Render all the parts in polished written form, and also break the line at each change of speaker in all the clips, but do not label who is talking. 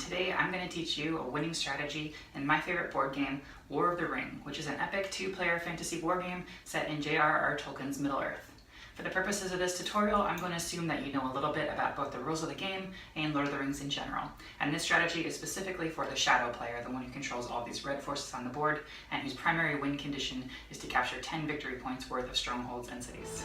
today I'm going to teach you a winning strategy in my favorite board game, War of the Ring, which is an epic two-player fantasy war game set in J.R.R. Tolkien's Middle-earth. For the purposes of this tutorial, I'm going to assume that you know a little bit about both the rules of the game and Lord of the Rings in general. And this strategy is specifically for the shadow player, the one who controls all these red forces on the board, and whose primary win condition is to capture 10 victory points worth of strongholds and cities.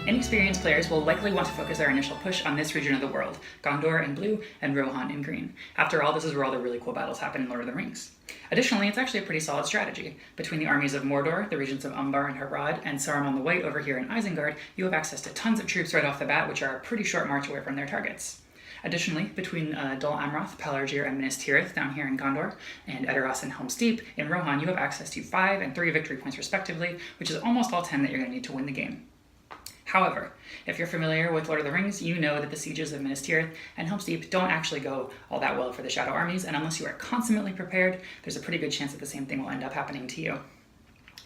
Inexperienced players will likely want to focus their initial push on this region of the world, Gondor in blue and Rohan in green. After all, this is where all the really cool battles happen in Lord of the Rings. Additionally, it's actually a pretty solid strategy. Between the armies of Mordor, the regions of Umbar and Harad, and Saruman the White over here in Isengard, you have access to tons of troops right off the bat, which are a pretty short march away from their targets. Additionally, between Dol Amroth, Pelargir, and Minas Tirith down here in Gondor, and Edoras and Helm's Deep in Rohan, you have access to 5 and 3 victory points respectively, which is almost all 10 that you're going to need to win the game. However, if you're familiar with Lord of the Rings, you know that the sieges of Minas Tirith and Helm's Deep don't actually go all that well for the Shadow armies, and unless you are consummately prepared, there's a pretty good chance that the same thing will end up happening to you.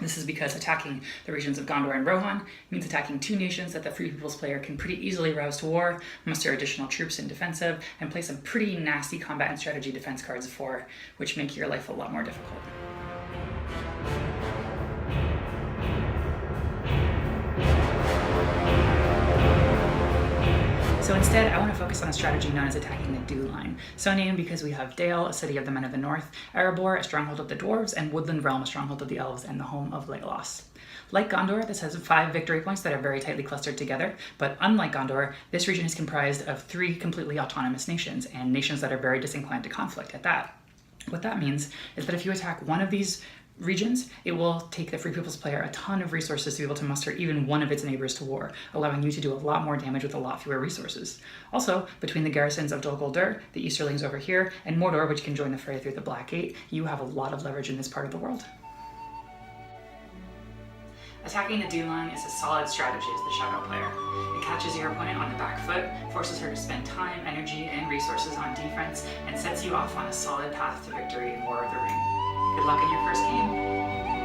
This is because attacking the regions of Gondor and Rohan means attacking two nations that the Free Peoples player can pretty easily rouse to war, muster additional troops in defensive, and play some pretty nasty combat and strategy defense cards for, which make your life a lot more difficult. So instead, I want to focus on a strategy known as attacking the Dew Line. So named because we have Dale, a city of the Men of the North, Erebor, a stronghold of the Dwarves, and Woodland Realm, a stronghold of the Elves, and the home of Legolas. Like Gondor, this has 5 victory points that are very tightly clustered together, but unlike Gondor, this region is comprised of 3 completely autonomous nations, and nations that are very disinclined to conflict at that. What that means is that if you attack one of these regions, it will take the Free Peoples player a ton of resources to be able to muster even one of its neighbors to war, allowing you to do a lot more damage with a lot fewer resources. Also, between the garrisons of Dol Guldur, the Easterlings over here, and Mordor, which can join the fray through the Black Gate, you have a lot of leverage in this part of the world. Attacking the Dew Line is a solid strategy as the Shadow player. It catches your opponent on the back foot, forces her to spend time, energy, and resources on defense, and sets you off on a solid path to victory in War of the Ring. Good luck in your first game!